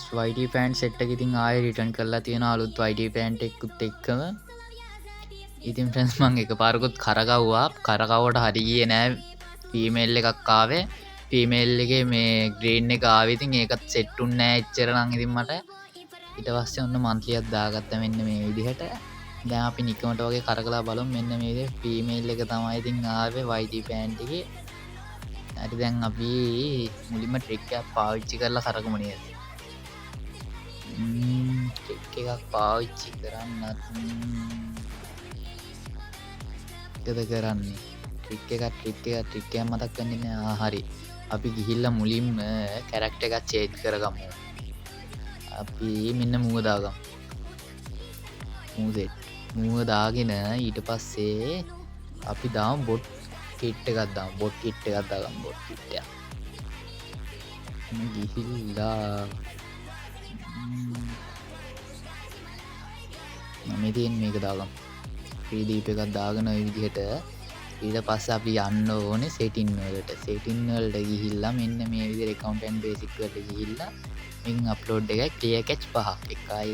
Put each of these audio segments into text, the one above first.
YT pant set එක ඉතින් ආයෙ රිටර්න් කරලා තියෙනවා අලුත් YT පෑන්ට් එකකුත් එක්කම. ඉතින් ෆ්‍රෙන්ඩ්ස් මම එකපාරකුත් කරකවුවා. කරකවුවට හරි ගියේ නෑ. ෆීමේල් එකක් ආවේ. ෆීමේල් එකේ මේ ග්‍රීන් එක ආවේ. ඉතින් ඒකත් සෙට් උන්නේ නෑ එච්චර නම් ඉතින් මට. ඊට පස්සේ ඔන්න මන්ත්ලියක් දාගත්තා මෙන්න මේ විදිහට. දැන් අපි නිකමට වගේ කරකලා බලමු. මෙන්න මේ විදිහේ ෆීමේල් එක තමයි ඉතින් ආවේ YT පෑන්ට් එකේ. හරි දැන් අපි මුලින්ම ට්‍රික් එකක් පාවිච්චි කරලා කරගමු නේද? ට්‍රික් එකක් පාවිච්චි කරන්නත් එකද කරන්නේ ට්‍රික් එකක් මතක් වෙන්නේ නෑ. හරි අපි ගිහිල්ලා මුලින්ම කැරක්ටර් එකක් චේන්ජ් කරගමු. අපි මෙන්න මූව දාගමු. මූව දාගෙන ඊට පස්සේ අපි දාමු බොට් කිට් එකක් දාමු. බොට් කිට් එකක් දාගමු. බොට් කිට් එක ගිහිල්ලා මම ඉතින් මේක දාගමු. ප්‍රීදීප එකක් දාගෙන ওই විදිහට ඊට පස්සේ අපි යන්න ඕනේ සෙටින් වලට. සෙටින් වලට ගිහිල්ලා මෙන්න මේ විදිහට account and basic වලට ගිහිල්ලා මින් අප්ලෝඩ් එකයි clear catch 5ක් 1යි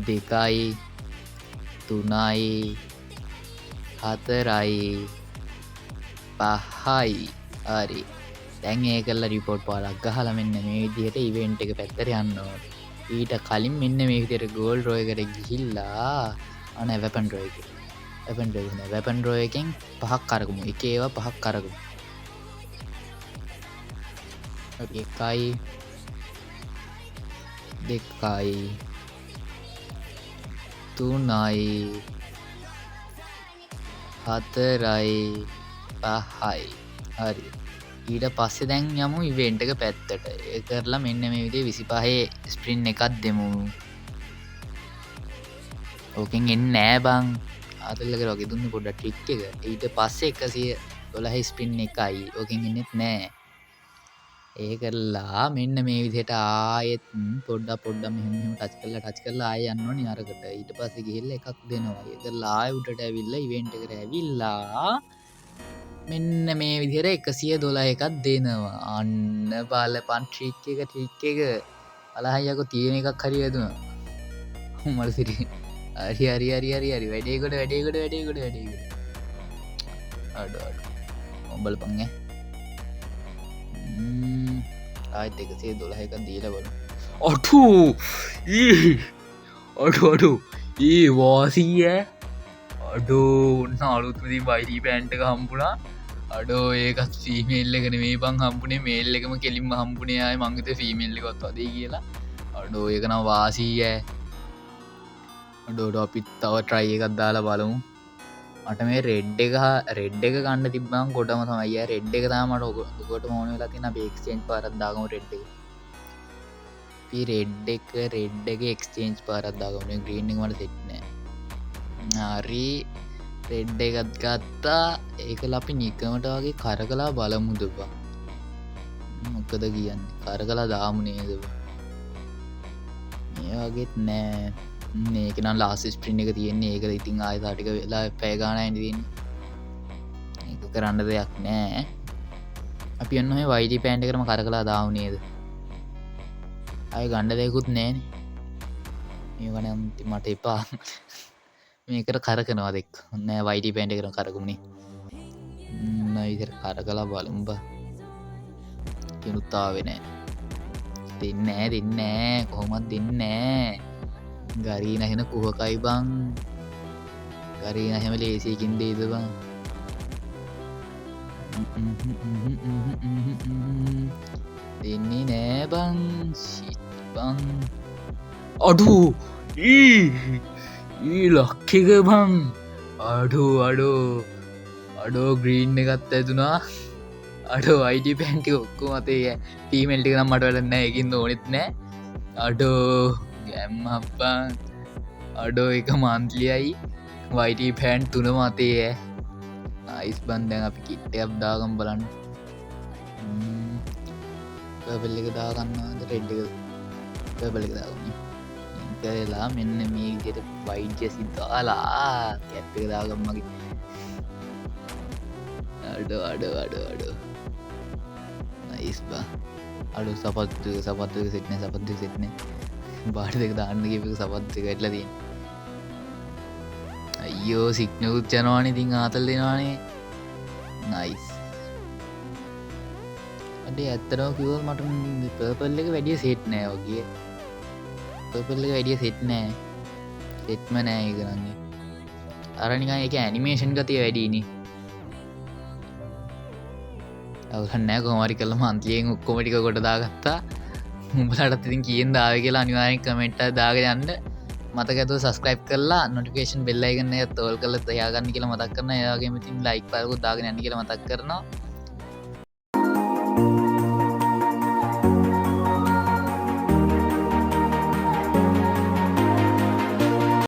2යි 3යි 4යි 5යි. හරි දැන් ඒකලා report පාරක් ගහලා මෙන්න මේ විදිහට event එක පැත්තට යන්න ඕනේ. ඊට කලින් මෙන්න මේ විදිහට gold row එකට ගිහිල්ලා අනේ weapon row එකේ weapon row එකෙන් 5ක් කරගමු. එක ඒවා 5ක් කරගමු. හරි 1යි 2යි 3යි 4යි 5යි. හරි ඊට පස්සේ දැන් යමු ඉවෙන්ට් එක පැත්තට. ඒ කරලා මෙන්න මේ විදිහේ 25 ස්ප්‍රින් එකක් දෙමු. ඕකෙන් එන්නේ නෑ බං. ආතල්ලක වගේ දුන්නේ පොඩ්ඩක් ට්‍රික් එක. ඊට පස්සේ 112 ස්ප්‍රින් එකයි. ඕකෙන් එන්නේත් නෑ. ඒ කරලා මෙන්න මේ විදිහට ආයෙත් පොඩ්ඩක් මෙහෙම ටච් කරලා ආයෙ යන්න ඕනේ අරකට. ඊට පස්සේ ගිහිල්ලා එකක් දෙනවා. ඒ කරලා ආයෙ උඩට ඇවිල්ලා ඉවෙන්ට් එකට ඇවිල්ලා මෙන්න මේ විදිහට 112 එකක් දෙනවා. අන්න බලපන් ට්‍රික් එක. අලහයකෝ තියෙන එකක් හරි වැදුනා. මල සිරි. හරි වැඩේ කොට. අඩ බලපන් ඈ. ආයෙත් 112 එකක් දීලා බලමු. අඩු වාසිය අඩෝ ඔන්න අලුත්ම ඉතින් YT පෑන්ට් එක හම්බුණා. අඩෝ ඒකත් ෆීමේල් එක නෙමෙයි බං හම්බුනේ. මේල් එකම කෙලින්ම හම්බුනේ. ආයේ මං හිතුවේ ෆීමේල් එකවත් වදේ කියලා. අඩෝ ඒක නම් වාසී ඈ. අඩෝ අපි තව try එකක් දාලා බලමු. මට මේ රෙඩ් එක ගන්න තිබ්බම කොටම තමයි. යා රෙඩ් එක තමයි මට ඔකොටම ඕන වෙලා තියෙන. අපි එක්ස්චේන්ජ් පාරක් දාගමු රෙඩ් එක. අපි රෙඩ් එක එක්ස්චේන්ජ් පාරක් දාගමු. මේ ග්‍රීන් එක මට සෙට් නෑ. හරි රෙඩ් එකත් ගත්තා. ඒකල අපි නිකමට වගේ කරකලා බලමුද බා. මොකද කියන්නේ කරකලා දාමු නේද බා. මේ වගේත් නෑ. මේක නම් ලාස්ට් ස්ප්‍රින්ට් එක තියෙන්නේ. ඒක ඉතින් ආයෙත් ටික වෙලා පැය ගානක් ඉඳ තියෙන්නේ. ඒක කරන්න දෙයක් නෑ. අපි ඔන්න ඔය YT පෑන්ට් එකටම කරකලා දාමු නේද. ආයෙ ගන්න දෙයක්වත් නෑනේ. මේක නම් මට එපා. මේකට කරකනවා දෙක් නෑ. YT පෑන්ට් එකට කරගමුනේ. විදිහට කරකලා බලමු බා. කෙනුත් ආවේ නෑ. දෙන්නේ නෑ. කොහොමද දෙන්නේ නෑ. ගරීන එහෙන කුහකයි බං. ගරීන එහෙම ලේසියකින් දෙයිද බං. දෙන්නේ නෑ බං. ෂිට් බං. අඩු ලක් එක බං. අඩෝ ග්‍රීන් එකත් ඇතුනා. අඩෝ YT පෑන්ට් එක ඔක්කොම අතේ ෆීමේල් ටික නම් මට වැඩක් නෑ. ඒකින්ද ඕනෙත් නෑ. අඩෝ ගැම්ම අප්පා. අඩෝ එක මන්ත්ලියයි YT පෑන්ට් 3 මතේ ඈ. නයිස් බන්. දැන් අපි කිට් එකක් දාගමු බලන්න. පර්පල් එක දාගන්නවද රෙඩ් එක? පර්පල් එක දාගමු. කරලා මෙන්න මේ විදිහට වයිට් ජෙසි දාලා කැප් එක දාගමු මගේ. අඩෝ නයිස් බා. අඩු සපත්තු සෙට්න සපත්තු සෙට්න බාට දෙක දාන්න කියපු සපත්තු කැටලා තියෙන අයියෝ සික්නකුත් යනවානේ තින් ආතල් දෙෙනවානේ නයිස් අඩේ ඇත්තරව කිව මට පර්පල් එක වැඩිය සෙට් නෑ වගේ පර්පල් එක වැඩිය සෙට් නෑ සෙට්ම නෑ ඒ කරන්නේ අරනික එක ඇනිමේෂන් ගතිය වැඩීනි අවුහන්නෑ කොමරි කළ මන්තලියෙන් ඔක්කොමටික කොටදාගත්තා උඹලටත් ඉතින් කියෙන් දාව කියලා අනිවාරෙන් කමෙන්ට් දාග යන්න මතකතු සස්ක්‍රයිප් කරලා නොටිකේෂන් බෙල්ලයිගන්න තෝල් කල තයාගන්න කියලා මතක් කරන යාගේ මතින් ලයික් පරකුත් දාගෙන යන්න කියලා මතක් කරනවා